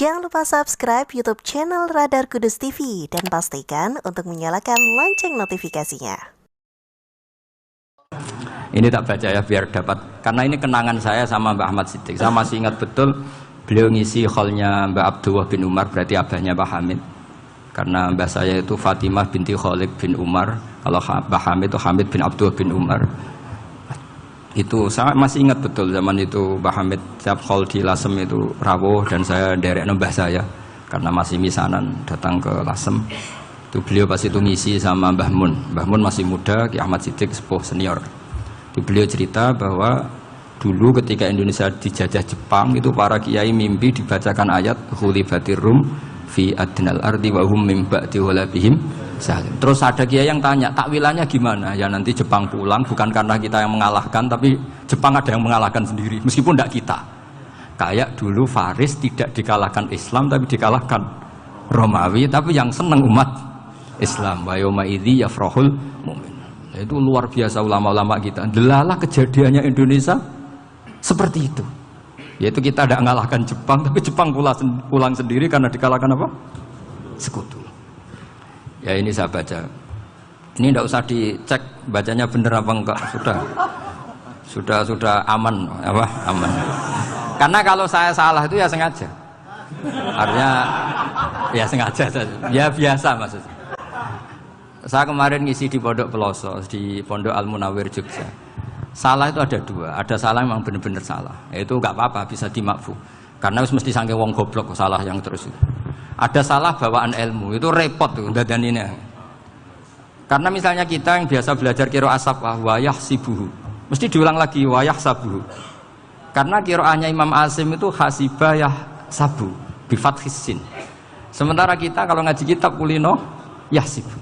Jangan lupa subscribe YouTube channel Radar Kudus TV dan pastikan untuk menyalakan lonceng notifikasinya. Ini tak baca ya biar dapat, karena ini kenangan saya sama Mbak Ahmad Siddiq. Saya masih ingat betul beliau ngisi hallnya Mbak Abdullah bin Umar, berarti abahnya Pak Hamid. Karena mbah saya itu Fatimah binti Khalid bin Umar, kalau Mbak Hamid itu Hamid bin Abdullah bin Umar. Itu saya masih ingat betul zaman itu Mbah Hamid tiap hall di Lasem itu rawuh dan saya derek mbah saya karena masih misanan datang ke Lasem. Itu beliau pas itu ngisi sama Mbah Mun. Mbah Mun masih muda, Ki Ahmad Siddiq sepuh senior. Itu beliau cerita bahwa dulu ketika Indonesia dijajah Jepang itu para kiai mimpi dibacakan ayat Ghulibatir Rum fi adnal ardi wa hum min ba'di ghalabihim salim. Terus ada kiai yang tanya, takwilannya gimana? Ya nanti Jepang pulang bukan karena kita yang mengalahkan, tapi Jepang ada yang mengalahkan sendiri, meskipun tidak kita. Kayak dulu Faris tidak dikalahkan Islam tapi dikalahkan Romawi, tapi yang senang umat Islam. Wa yauma idzi yafrahul mu'min. Itu luar biasa ulama-ulama kita. Delalah kejadiannya Indonesia seperti itu. Yaitu kita tidak mengalahkan Jepang, tapi Jepang pulang sendiri karena dikalahkan apa? Sekutu. Ya ini saya baca. Ini tidak usah dicek bacanya benar apa enggak. Sudah aman apa? Aman. Karena kalau saya salah itu ya sengaja. Artinya ya sengaja saja. Ya biasa maksudnya. Saya kemarin ngisi di Pondok Peloso, di Pondok Al Munawir Jogja. Salah itu ada dua. Ada salah yang memang benar-benar salah. Itu enggak apa-apa, bisa dimakfu. Karena mesti sangke wong goblok salah yang terus itu. Ada salah bawaan ilmu, itu repot tuh dadaninnya. Karena misalnya kita yang biasa belajar qiraah sab'ah wayah sibuhu, mesti diulang lagi wayah sabuhu. Karena qiraahnya Imam Asim itu hasibah yah sabu bi fathis sin. Sementara kita kalau ngaji kitab kulino yah sibu.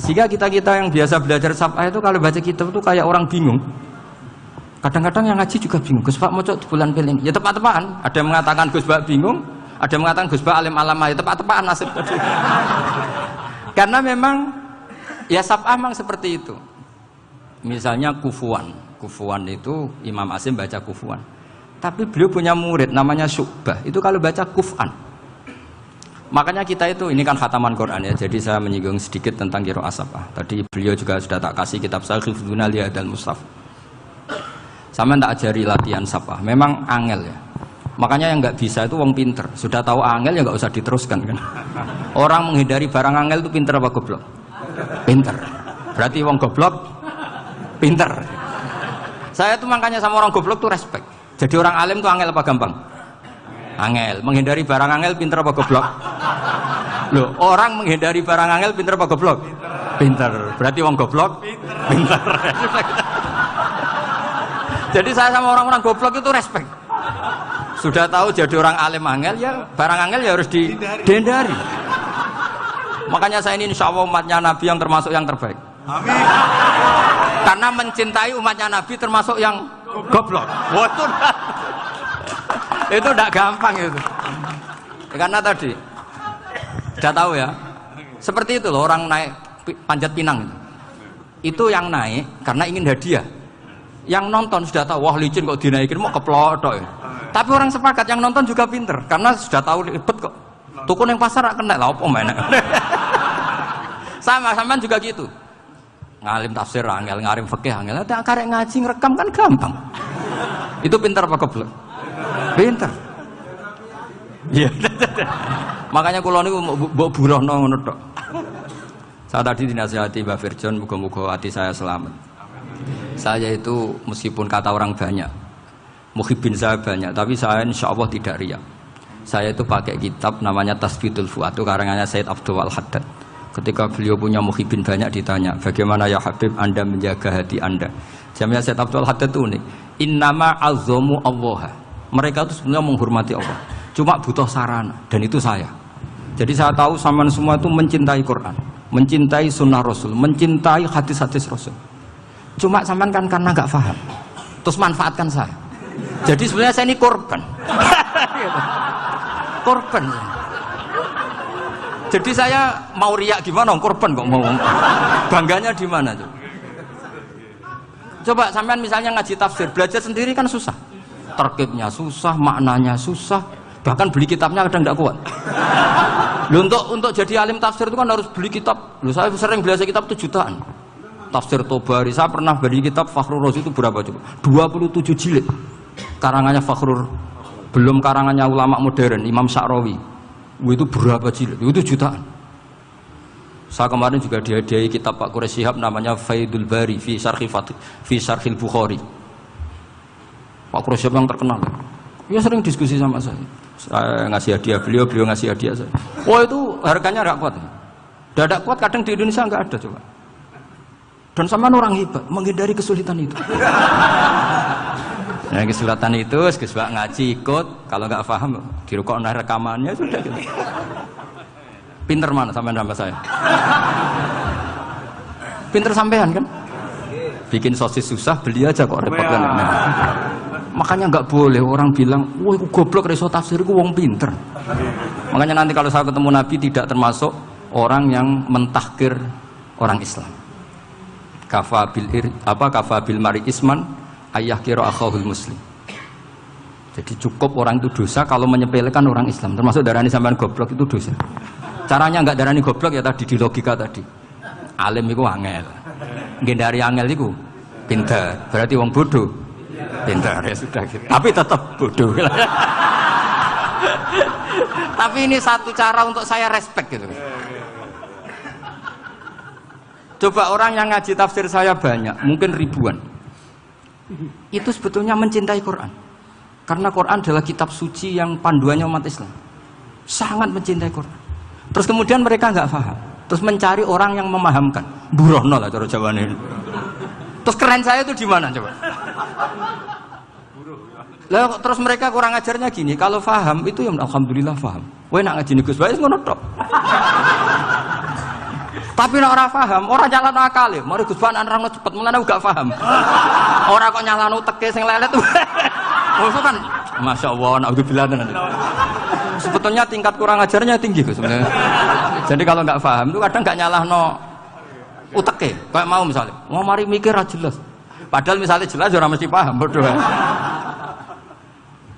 Sehingga kita yang biasa belajar sab'ah itu kalau baca kitab itu kayak orang bingung. Kadang-kadang yang ngaji juga bingung. Gus Pak mocok di bulan pilih. Ya tepat-tepatan. Ada yang mengatakan Gus Pak bingung, ada yang mengatakan Gus Pak alim alamah. Ya tepat-tepatan nasib tadi. Karena memang ya sab'ah memang seperti itu. Misalnya kufuan. Kufuan itu Imam Asim baca kufuan. Tapi beliau punya murid namanya Syu'bah. Itu kalau baca kuf'an. Makanya kita itu, ini kan khataman Quran ya. Jadi saya menyinggung sedikit tentang qiraah sab'ah. Tadi beliau juga sudah tak kasih kitab saya Hifdzuna Lihadal Mushaf. Sama tak ajari latihan sab'ah. Memang angel ya. Makanya yang nggak bisa itu wong pinter. Sudah tahu angel ya nggak usah diteruskan kan. Orang menghindari barang angel itu pinter apa goblok? Pinter. Berarti wong goblok pinter. Saya tuh makanya sama orang goblok tuh respect. Jadi orang alim tuh angel apa gampang? Angel. Menghindari barang angel pinter apa goblok? Loh, orang menghindari barang angel pinter apa goblok? Pinter. Berarti wong goblok pinter. Jadi saya sama orang-orang goblok itu respect. Sudah tahu jadi orang alim angel ya barang angel ya harus dihindari. Makanya saya ini insya Allah umatnya Nabi yang termasuk yang terbaik. Amin. Karena mencintai umatnya Nabi termasuk yang goblok. Waduh. Itu tidak gampang itu. Karena tadi sudah tahu ya. Seperti itu loh orang naik panjat pinang itu. Itu yang naik karena ingin hadiah. Yang nonton sudah tahu, wah licin kok dinaikin mau keplodok ya. Tapi orang sepakat yang nonton juga pinter karena sudah tahu ribet kok. Tukun yang pasar kena lah apa mainnya. Sama juga gitu. Ngalim tafsir angel, ngalim fikih angel. Ada karek ngaji ngerekam kan gampang. Itu pinter apa goblok? Pinter. Iya. Makanya kula niku mbok burohno ngono tok. Saya tadi dinasihati Mbak Firjon, muga-muga hati saya selamat. Saya itu meskipun kata orang banyak, muhibin saya banyak, tapi saya insya Allah tidak riya. Saya itu pakai kitab namanya Tasbitul Fuad, itu karangannya Said Abdul Al-Haddad. Ketika beliau punya muhibin banyak ditanya, bagaimana ya Habib Anda menjaga hati Anda? Jamnya Said Abdul Al-Haddad itu unik. Innama azzamu Allah. Mereka itu sebenarnya menghormati Allah, cuma butuh sarana, dan itu saya. Jadi saya tahu sampean semua itu mencintai Quran, mencintai sunnah Rasul, mencintai hadis-hadis Rasul. Cuma sampean kan karena nggak paham, terus manfaatkan saya. Jadi sebenarnya saya ini korban. Korban. Jadi saya mau riak gimana? Korban kok mau. Bangganya di mana tuh? Coba sampean misalnya ngaji tafsir, belajar sendiri kan susah. Terkibnya susah, maknanya susah. Bahkan beli kitabnya kadang tidak kuat. Loh, untuk jadi alim tafsir itu kan harus beli kitab. Loh, saya sering belajar kitab itu jutaan. Tafsir Tobari, saya pernah beli kitab Fakhrur Razi itu berapa coba? 27 jilid. Karangannya Fakhrur, belum karangannya ulama modern, Imam Sya'rawi. Itu berapa jilid? Itu jutaan. Saya kemarin juga dihadiahi kitab Pak Quraish Shihab namanya Faidul Bari fi Syarhil Bukhari. Pak Quraish Shihab yang terkenal. Dia sering diskusi sama saya. Saya ngasih hadiah beliau ngasih hadiah saya. Wah, itu harganya nggak kuat. Tidak kuat kadang di Indonesia nggak ada coba. Dan sama orang hebat menghindari kesulitan itu. Nah, kesulitan itu sebab ngaji ikut, kalau nggak paham dirukokno rekamannya sudah gitu. Pinter mana sampean sama saya? Pinter sampean kan? Bikin sosis susah, beli aja kok repot kan. Makanya nggak boleh orang bilang, wah aku goblok reso tafsir, aku wong pinter. Makanya nanti kalau saya ketemu Nabi tidak termasuk orang yang mentahkir orang Islam. Kafa bil mari isman ayah kira akhahul muslim. Jadi cukup orang itu dosa kalau menyepelekan orang Islam. Termasuk darani sampean goblok itu dosa. Caranya nggak darani goblok ya tadi di logika tadi. Alim itu angel. Nggih angel itu pinter. Berarti wong bodoh. Pintar ya sudah gitu. Tapi tetap bodoh. Tapi ini satu cara untuk saya respect gitu. Coba orang yang ngaji tafsir saya banyak, mungkin ribuan. Itu sebetulnya mencintai Quran. Karena Quran adalah kitab suci yang panduannya umat Islam. Sangat mencintai Quran. Terus kemudian mereka nggak paham. Terus mencari orang yang memahamkan. Burono lah cara jawabannya. Terus keren saya itu di mana coba? Lah terus mereka kurang ajarnya gini, kalau paham itu ya alhamdulillah paham. Kowe nak ngaji Gus Bae ngono tok. Tapi nek ora paham, ora nyalano akal e. Mari Gus Bae nerangno cepet, mulane gak paham. Ora kok nyalano teke sing lelet. Oh kan masyaallah naudzubillah tenan. Sebetulnya tingkat kurang ajarnya tinggi Gus sebenarnya. Jadi kalau nggak paham itu kadang nggak nyalahno uteke. Kayak mau misalnya, mau mari mikir aja jelas. Padahal misalnya jelas orang mesti paham, bodoh.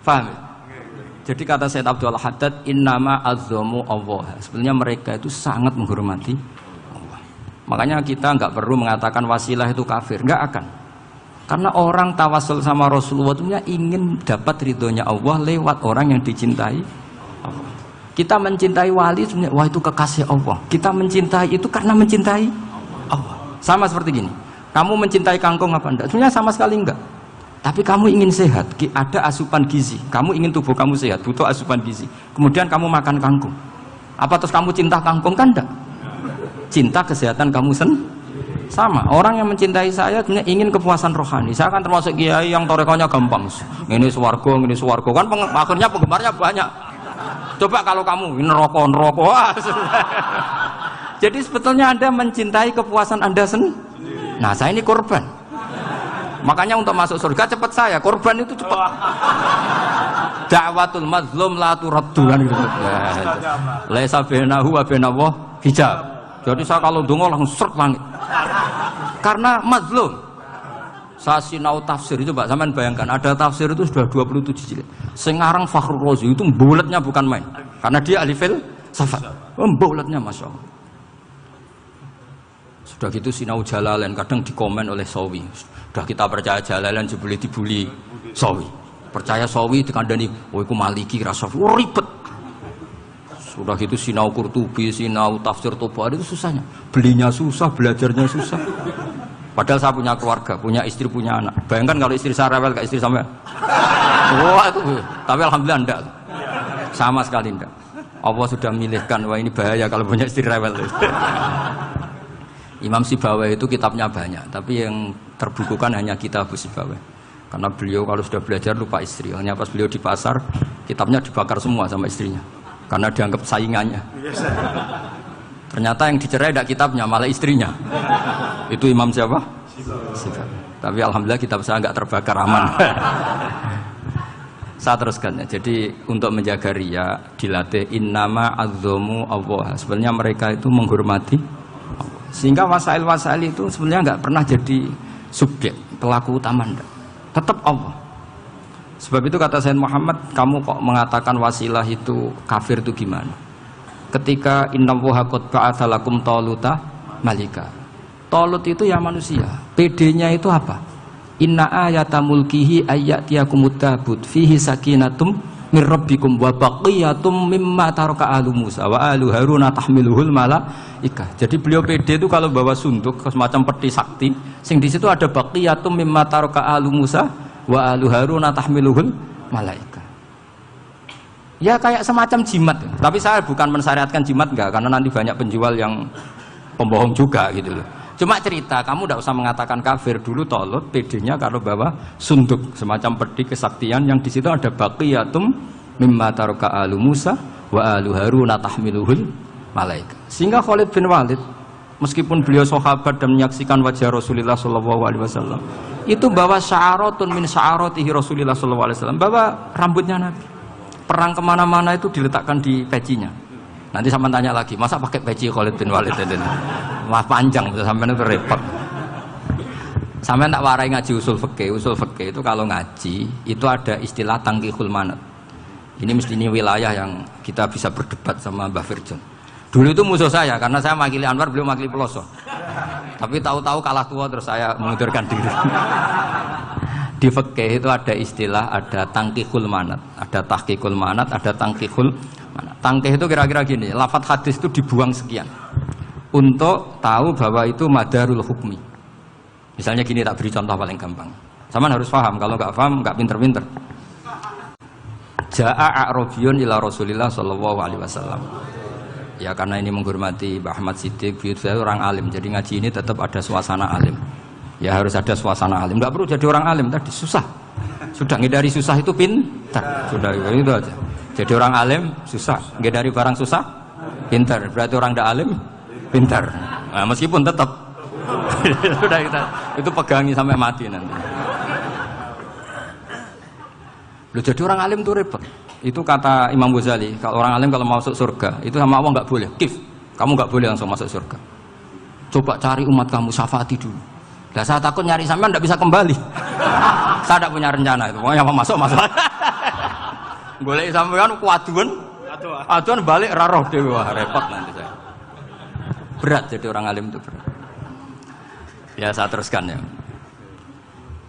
Paham? Jadi kata Sayyid Abdul Haddad, innama azzamu Allah. Sebenarnya mereka itu sangat menghormati Allah. Makanya kita nggak perlu mengatakan wasilah itu kafir, nggak akan. Karena orang tawasul sama Rasulullah itu ingin dapat ridhonya Allah lewat orang yang dicintai Allah. Kita mencintai wali sebenarnya, wah itu kekasih Allah. Kita mencintai itu karena mencintai Allah. Sama seperti gini. Kamu mencintai kangkung apa enggak? Sebenarnya sama sekali enggak. Tapi kamu ingin sehat, ada asupan gizi. Kamu ingin tubuh kamu sehat, butuh asupan gizi. Kemudian kamu makan kangkung. Apa terus kamu cinta kangkung kan enggak? Cinta kesehatan kamu sama. Orang yang mencintai saya sebenarnya ingin kepuasan rohani. Saya kan termasuk kiai yang torekonya gampang. Ini swarga kan akhirnya penggemarnya banyak. Coba kalau kamu neraka. Jadi sebetulnya Anda mencintai kepuasan Anda sendiri. Nah, saya ini korban. Makanya untuk masuk surga cepat saya, korban itu cepat. Da'watul mazlum la turaddu kan gitu. Laisa bainahu wa bainallah hijab. Jadi saya kalau donga langsung seret langit. Karena mazlum. Saya sinau tafsir itu, Pak, sampean bayangkan ada tafsir itu sudah 27 jilid. Sing aran Fakhrur Razi itu buletnya bukan main. Karena dia ahli filsafat. Buletnya masyaallah. Sudah gitu sinau Jalalain kadang dikomen oleh Sawi. Sudah kita percaya Jalalain boleh dibully Sawi. Percaya Sawi dikandani, oh iku Maliki Rasafi. Oh ribet. Sudah gitu sinau Qurtubi, sinau tafsir Tobari itu susahnya. Belinya susah, belajarnya susah. Padahal saya punya keluarga, punya istri, punya anak. Bayangkan kalau istri saya rewel kayak istri sampean. Wah itu. Tapi alhamdulillah enggak. Sama sekali enggak. Allah sudah milihkan, wah ini bahaya kalau punya istri rewel. Imam Sibawai itu kitabnya banyak, tapi yang terbukukan hanya kitab Sibawai. Karena beliau kalau sudah belajar lupa istri. Hanya pas beliau di pasar, kitabnya dibakar semua sama istrinya. Karena dianggap saingannya. Ternyata yang dicerai tidak kitabnya, malah istrinya. Itu Imam siapa? Sibawai. Tapi alhamdulillah kitab saya nggak terbakar, aman. Saya teruskan ya. Jadi untuk menjaga riya dilatih innama azzamu Allah. Sebenarnya mereka itu menghormati Allah. Sehingga wasail-wasail itu sebenarnya nggak pernah jadi subjek pelaku utama, enggak. Tetap Allah. Sebab itu kata Sayyid Muhammad, kamu kok mengatakan wasilah itu kafir itu gimana? Ketika innallaha qad ba'atsa lakum taluta malika. Talut itu ya manusia. PD-nya itu apa? Inna ayata mulkihi ayyatiyakumut tabut fihi sakinatum mir rabbikum wa baqiyatum mimma taraka alu Musa wa alu Haruna tahmiluhul malaikah. Jadi beliau PD itu kalau bawa sunduk semacam peti sakti, sing di situ ada baqiyatum mimma taraka alu Musa wa alu Haruna tahmiluhul malaikah. Ya kayak semacam jimat. Tapi saya bukan mensyariatkan jimat enggak, karena nanti banyak penjual yang pembohong juga gitu loh. Cuma cerita, kamu tidak usah mengatakan kafir. Dulu Talut PD-nya kalau bawa sunduk semacam peti kesaktian yang di situ ada baqiyatum mimma taraka alu Musa wa alu Haruna tahmiluhul malaikah. Sehingga Khalid bin Walid meskipun beliau sahabat dan menyaksikan wajah Rasulullah SAW, itu bawa sya'aratun min sya'aratihi Rasulullah SAW, bawa rambutnya Nabi. Perang kemana-mana itu diletakkan di pecinya. Nanti sama tanya lagi, masa pakai peci Khalid bin Walid ini? Wah panjang, sampai itu repot. Sampai tak warai ngaji usul fikih. Usul fikih itu kalau ngaji itu ada istilah tangkihul manat. Ini mesti ini wilayah yang kita bisa berdebat sama Mbah Firjon. Dulu itu musuh saya karena saya makili Anwar, beliau makili Peloso. Tapi tahu-tahu kalah tua terus saya mengundurkan diri. Di fikih itu ada istilah, ada tangkihul manat, ada tahqiqul manat, ada tangkihul manat. Tangkih itu kira-kira gini, lafadz hadis itu dibuang sekian untuk tahu bahwa itu madarul hukmi. Misalnya gini, tak beri contoh paling gampang. Sama harus paham, kalau nggak paham nggak pinter-pinter. Ja'a a'rabiyun ila Rasulillah sallallahu alaihi wasallam. Ya karena ini menghormati Mbah Ahmad Siddiq, beliau orang alim, jadi ngaji ini tetap ada suasana alim. Ya harus ada suasana alim. Nggak perlu jadi orang alim tadi, susah. Sudah ngindari susah itu pintar. Sudah itu aja. Jadi orang alim susah, ngindari barang susah pintar. Berarti orang tidak alim pintar. Nah, meskipun tetap sudah kita itu pegangi sampai mati nanti. Loh, jadi orang alim itu repot. Itu kata Imam Ghazali, kalau orang alim kalau mau masuk surga itu sama Allah nggak boleh. Kif, kamu nggak boleh langsung masuk surga. Coba cari umat kamu, syafaati dulu. Nah, saya takut nyari sampean tidak bisa kembali. Saya tidak punya rencana itu. Pokoknya mau masuk. Boleh sampean kuaduan balik raroh dewe, wah repot nanti saya. Berat jadi orang alim itu berat. Ya saya teruskan ya.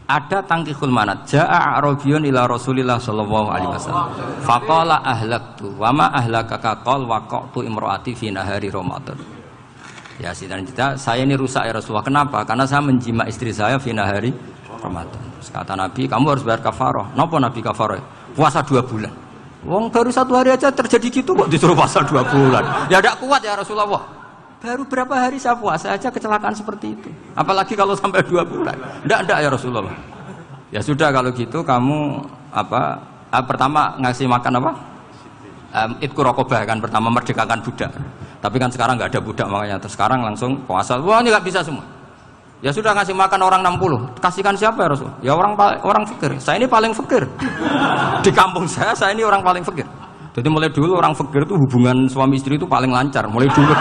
Ada tangkihul manat. Ja'a a'rabiyun ila Rasulillah sallallahu alaihi wasallam. Faqala ahlaktu wa ma ahlakaka qal waqa'tu imraati fi nahari Ramadan. Ya sidang-sidang saya ini rusak ya Rasulullah. Kenapa? Karena saya menjima istri saya fi nahari Ramadan. Terus kata Nabi, kamu harus bayar kafarah. Napa Nabi kafarah? Puasa 2 bulan. Wong baru 1 hari aja terjadi gitu kok disuruh puasa 2 bulan. Ya tidak kuat ya Rasulullah. Baru berapa hari saya puasa aja kecelakaan seperti itu. Apalagi kalau sampai 2 bulan. Tidak ya Rasulullah. Ya sudah kalau gitu kamu pertama ngasih makan apa? Itku rokobah kan, pertama merdekakan budak. Tapi kan sekarang nggak ada budak makanya. Terus sekarang langsung puasa. Wah ini nggak bisa semua. Ya sudah ngasih makan orang 60. Kasihkan siapa ya Rasul? Ya orang fakir. Saya ini paling fakir. Di kampung saya ini orang paling fakir. Jadi mulai dulu orang fakir itu hubungan suami istri itu paling lancar. Mulai dulu.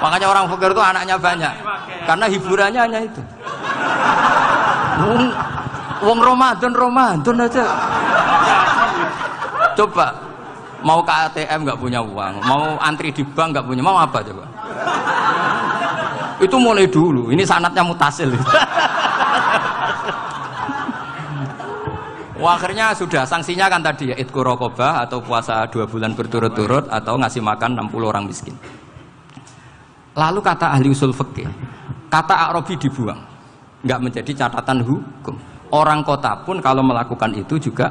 Makanya orang fakir itu anaknya banyak. Karena hiburannya hanya itu. Wong Ramadan aja. Coba mau ke ATM nggak punya uang, mau antri di bank nggak punya, mau apa coba? Itu mulai dulu. Ini sanatnya mutasil. Wah, akhirnya sudah sanksinya kan tadi ya itqu raqabah atau puasa 2 bulan berturut-turut atau ngasih makan 60 orang miskin. Lalu kata ahli usul fikih, kata a'rabi dibuang, nggak menjadi catatan hukum. Orang kota pun kalau melakukan itu juga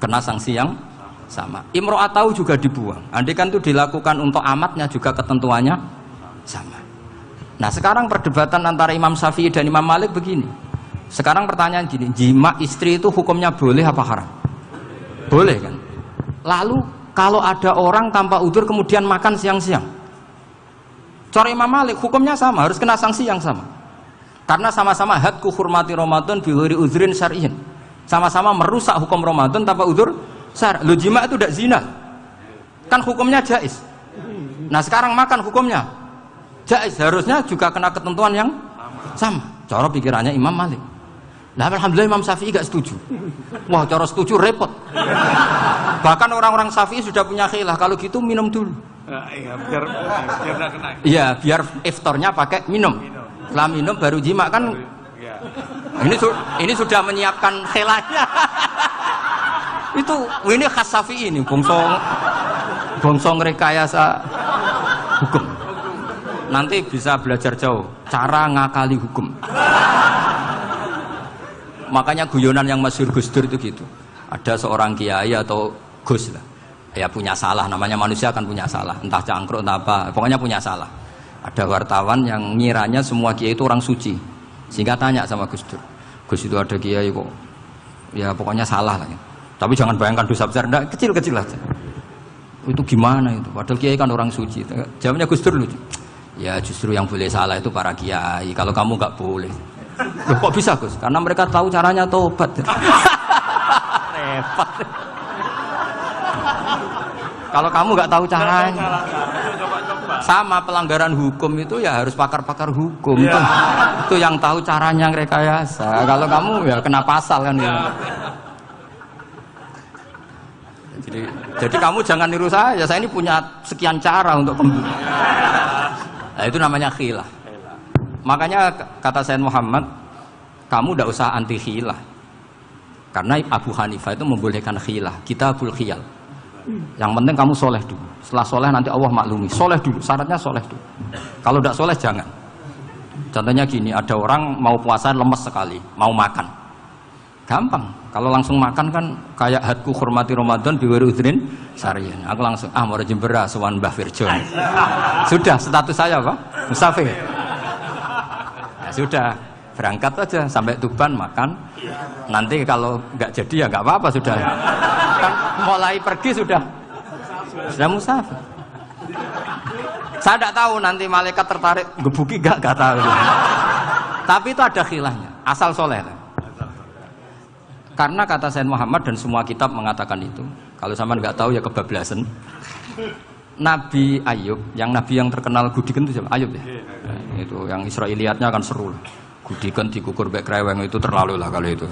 kena sanksi yang sama. Imro'atau juga dibuang. Andai kan itu dilakukan untuk amatnya juga ketentuannya sama. Nah sekarang perdebatan antara Imam Syafi'i dan Imam Malik begini. Sekarang pertanyaan gini, jima istri itu hukumnya boleh apa haram? Boleh kan? Lalu kalau ada orang tanpa udzur kemudian makan siang-siang, cara Imam Malik hukumnya sama, harus kena sanksi yang sama. Karena sama-sama hadku hurmati Ramadan bi ghairi udzrin syar'iyyin. Sama-sama merusak hukum Ramadan tanpa udzur syar'. Lu jima itu tidak zina. Kan hukumnya jaiz. Nah, sekarang makan hukumnya jaiz, harusnya juga kena ketentuan yang sama. Cara pikirannya Imam Malik. Nah, alhamdulillah Imam Syafi'i gak setuju. Wah, cara setuju repot. Bahkan orang-orang Syafi'i sudah punya khilaf, kalau gitu minum dulu. Iya, biar enggak kena. Iya, biar iftarnya pakai minum. Setelah minum baru jima kan. Iya. Ini sudah menyiapkan khilafnya. Ini khas Syafi'i ini, bongso rekayasa hukum. Nanti bisa belajar jauh cara ngakali hukum. Makanya guyonan yang masyhur Gus Dur itu gitu. Ada seorang kiai atau Gus lah, ya punya salah, namanya manusia kan punya salah, entah cangkruk entah apa, pokoknya punya salah. Ada wartawan yang ngiranya semua kiai itu orang suci, sehingga tanya sama Gus Dur, Gus itu ada kiai kok, ya pokoknya salah lah. Tapi jangan bayangkan dosa besar, enggak, kecil-kecil aja. Itu gimana itu? Padahal kiai kan orang suci. Jawabnya Gus Dur lucu. Ya justru yang boleh salah itu para kiai. Kalau kamu nggak boleh. Loh, kok bisa Gus? Karena mereka tahu caranya tobat. Repot. Kalau kamu nggak tahu caranya, sama pelanggaran hukum itu ya harus pakar-pakar hukum. Itu yang tahu caranya rekayasa. Kalau kamu ya kena pasal kan. Ya. Jadi kamu jangan niru saya ini punya sekian cara untuk nah, itu namanya khilah. Makanya kata Sayyid Muhammad, kamu tidak usah anti khilah, karena Abu Hanifah itu membolehkan khilah, kitabul khiyal. Yang penting kamu soleh dulu, setelah soleh nanti Allah maklumi. Soleh dulu, syaratnya soleh dulu. Kalau tidak soleh jangan. Contohnya gini, ada orang mau puasa lemes sekali, mau makan, gampang. Kalau langsung makan kan kayak hadku hormati Ramadan biwari udrin sarian. Aku langsung mau jembera sowan Mbah Firjo. Sudah status saya Pak musafir. Ya sudah berangkat aja sampai Tuban makan. Nanti kalau nggak jadi ya nggak apa-apa sudah. Kan mulai pergi sudah musafir. Saya tidak tahu nanti malaikat tertarik gebuki nggak tahu. Tapi itu ada khilahnya. Asal soleh. Karena kata Sayyid Muhammad dan semua kitab mengatakan itu. Kalau sama nggak tahu ya kebablasan. Nabi Ayub, nabi yang terkenal Gudiken itu siapa? Ayub ya. Nah, itu yang Israiliyatnya akan seru. Gudiken dikukur bek kreweng itu terlalu lah kalau itu.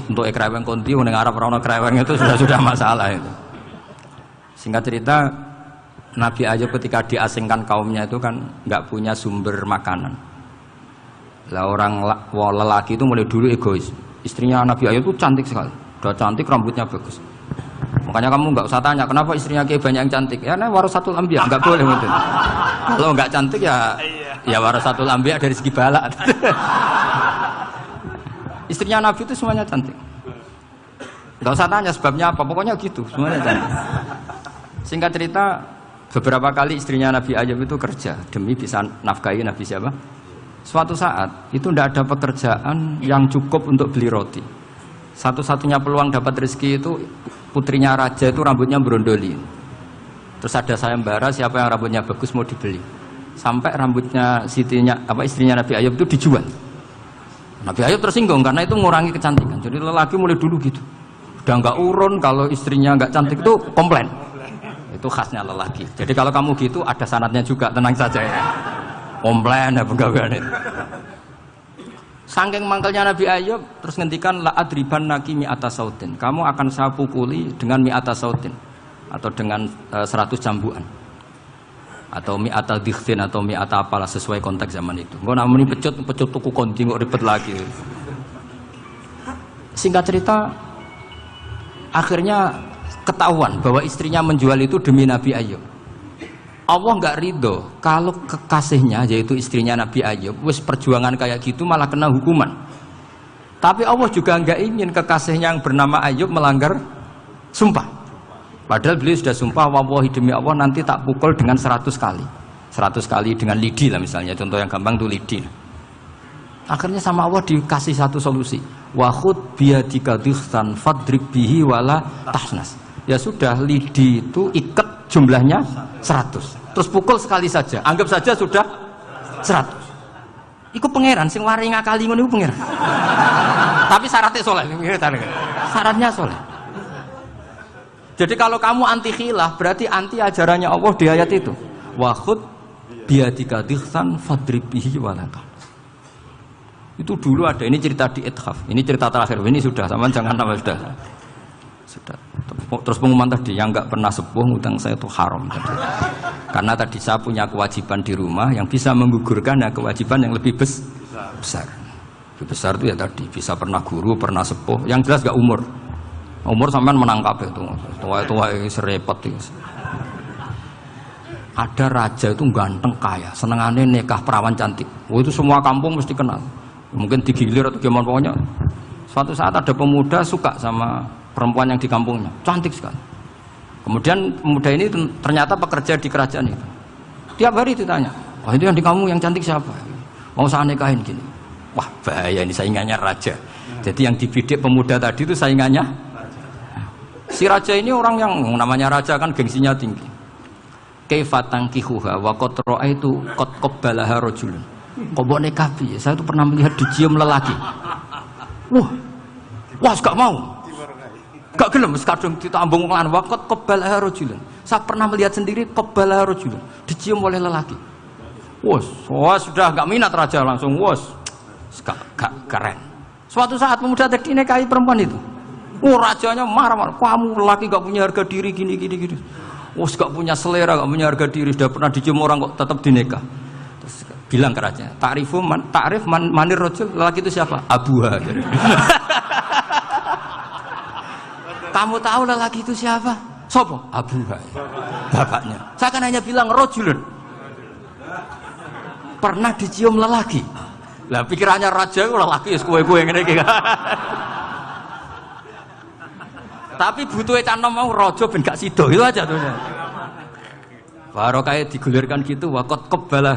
Untuk kreweng konti ning Arab ora ono kreweng itu sudah masalah itu. Singkat cerita, Nabi Ayub ketika diasingkan kaumnya itu kan nggak punya sumber makanan. Lah orang lelaki itu mulai dulu egois. Istrinya Nabi Ayub itu cantik sekali, udah cantik, rambutnya bagus. Makanya kamu nggak usah tanya kenapa istrinya kayak banyak yang cantik. Ya, warasatul anbiya, nggak boleh gitu. Kalau nggak cantik ya warasatul anbiya dari segi balak. Istrinya Nabi itu semuanya cantik. Nggak usah tanya sebabnya apa, pokoknya gitu, semuanya cantik. Singkat cerita, beberapa kali istrinya Nabi Ayub itu kerja demi bisa nafkahi Nabi siapa? Suatu saat itu tidak ada pekerjaan yang cukup untuk beli roti. Satu-satunya peluang dapat rezeki itu putrinya raja itu rambutnya berondoli. Terus ada sayembara siapa yang rambutnya bagus mau dibeli. Sampai rambutnya istrinya Nabi Ayub itu dijual. Nabi Ayub tersinggung karena itu mengurangi kecantikan. Jadi lelaki mulai dulu gitu. Udah nggak urun kalau istrinya nggak cantik itu komplain. Itu khasnya lelaki. Jadi kalau kamu gitu ada sanadnya juga, tenang saja ya. Komplain ya pegawaian itu. Saking mangkelnya Nabi Ayub terus ngendikan la adriban naki mi'ata sautin. Kamu akan saya pukuli dengan mi'ata sautin atau dengan 100 cambukan. Atau mi'ata dikhtin atau mi'ata apalah sesuai konteks zaman itu. Engko namuni pecut tuku konti kok ribet lagi. Singkat cerita akhirnya ketahuan bahwa istrinya menjual itu demi Nabi Ayub. Allah nggak ridho kalau kekasihnya yaitu istrinya Nabi Ayub wis perjuangan kayak gitu malah kena hukuman. Tapi Allah juga nggak ingin kekasihnya yang bernama Ayub melanggar sumpah. Padahal beliau sudah sumpah, wallahi demi Allah nanti tak pukul dengan 100 kali. 100 kali dengan lidi lah misalnya, contoh yang gampang tuh lidi. Akhirnya sama Allah dikasih satu solusi. Wa khud biyadika dikhtan fadrib bihi wala tahnas. Ya sudah, lidi itu ikat jumlahnya 100. Terus pukul sekali saja. Anggap saja sudah 100. Iku pangeran sing wari ngakali ngono iku pangeran. Tapi syaratnya soleh. Syaratnya soleh. Jadi kalau kamu anti khilaf berarti anti ajarannya Allah di ayat itu. Wa khud biyadika dikhtan fadrib bihi wala tahnas. Itu dulu ada, ini cerita di Ithaf, ini cerita terakhir, ini sudah, sama jangan tambah sudah. Terus pengumuman tadi, yang nggak pernah sepuh ngutang saya itu haram tadi. Karena tadi saya punya kewajiban di rumah yang bisa menggugurkan ya kewajiban yang lebih besar. Lebih besar itu ya tadi, bisa pernah guru, pernah sepuh, yang jelas nggak umur. Umur sampean menang kabeh itu, tua-tua serepot itu. Ada raja itu ganteng kaya, senengannya nikah perawan cantik. Itu semua kampung mesti kenal. Mungkin digilir atau gimana pokoknya. Suatu saat ada pemuda suka sama perempuan yang di kampungnya, cantik sekali. Kemudian pemuda ini ternyata pekerja di kerajaan itu. Tiap hari ditanya, wah itu yang di kamu yang cantik siapa? Mau saya nikahin gini. Wah bahaya ini saingannya raja. Jadi yang dibidik pemuda tadi itu saingannya. Si raja ini orang yang namanya raja kan gengsinya tinggi. Kaifatang kihuha wa qad ra'aitu qad qabbalaha rajulun. Kok mbok nikah piye? Saya itu pernah melihat dicium lelaki. Wah, gak mau. Gak gelem wis kadung ditambung lan wa qad qabbalaha rajulun. Saya pernah melihat sendiri qabbalaha rajulun, dicium oleh lelaki. Wah, sudah gak minat raja langsung gak keren. Suatu saat pemuda tadi nikahi perempuan itu. Rajanya marah-marah. Kamu lelaki gak punya harga diri gini. Gak punya selera, gak punya harga diri, sudah pernah dicium orang kok tetap dinikah. Terus bilang ke raja, ta'rif manir rajul, lelaki itu siapa? Abuha. Kamu tahu lelaki itu siapa? Sopo? Abuha. Bapaknya. Saya kan hanya bilang rajulun. Pernah dicium lelaki. Lah pikirannya raja itu lelaki kue-kue ngene iki. Tapi butuhnya canom mau rojo ben gak sido itu aja tuh. Baru kayak digulirkan gitu, wakot kebalah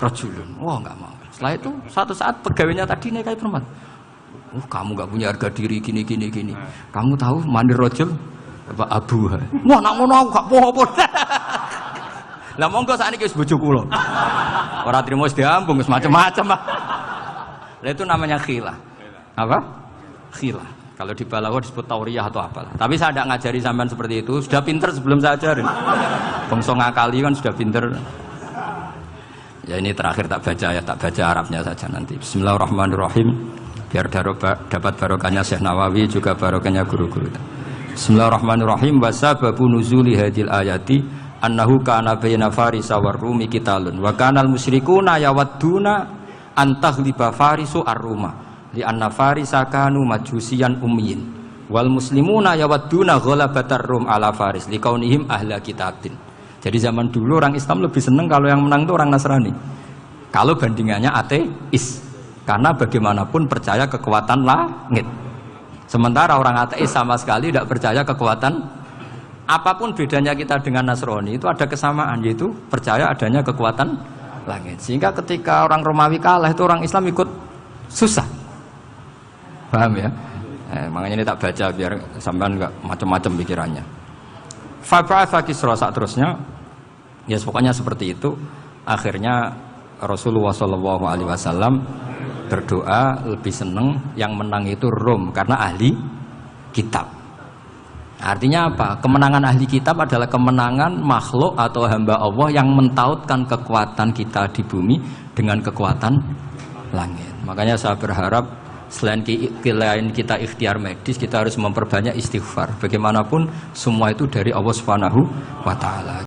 rojulun. Wah nggak mau. Setelah itu satu saat pegawainya tadi kayak perempuan. Kamu nggak punya harga diri gini. Kamu tahu mandir rojul apa abu? Wah nak ngono aku gak poho-poho. Lah monggo sakniki wis bojo kula. Ora trimo wis diambung wis macam-macam. Lah itu namanya khilah. Apa? Khilah. Kalau di balaghah disebut tauriyah atau apalah. Tapi saya tidak ngajari sampean seperti itu. Sudah pinter sebelum saya ajarin. Bangsa ngakali kan sudah pinter. Ya ini terakhir tak baca Arabnya saja nanti. Bismillahirrahmanirrahim. Biar dapat barokahnya Syekh Nawawi juga barokahnya guru-guru. Bismillahirrahmanirrahim. Wasababu nuzuli hadil ayati annahu kana baina farisa war rumi qitalun wa kanal musyrikuna yawadduna antaghliba farisu ar-ruma. Li anna farisa kanu majusiyan ummiyin wal muslimuna yawadduna ghalabatar rum ala faris liqaunihim ahla kitabin. Jadi zaman dulu orang Islam lebih senang kalau yang menang itu orang Nasrani. Kalau bandingannya ateis. Karena bagaimanapun percaya kekuatan langit. Sementara orang ateis sama sekali tidak percaya kekuatan. Apapun bedanya kita dengan Nasrani itu ada kesamaan, yaitu percaya adanya kekuatan langit. Sehingga ketika orang Romawi kalah itu orang Islam ikut susah. Paham ya? Makanya ini tak baca biar sampean enggak macam-macam pikirannya. Fab'atha Kisra saat terusnya, ya pokoknya seperti itu. Akhirnya Rasulullah SAW berdoa lebih senang yang menang itu Rom karena ahli kitab. Artinya apa? Kemenangan ahli kitab adalah kemenangan makhluk atau hamba Allah yang mentautkan kekuatan kita di bumi dengan kekuatan langit. Makanya saya berharap selain kita ikhtiar medis, kita harus memperbanyak istighfar. Bagaimanapun semua itu dari Allah Subhanahu wa Ta'ala.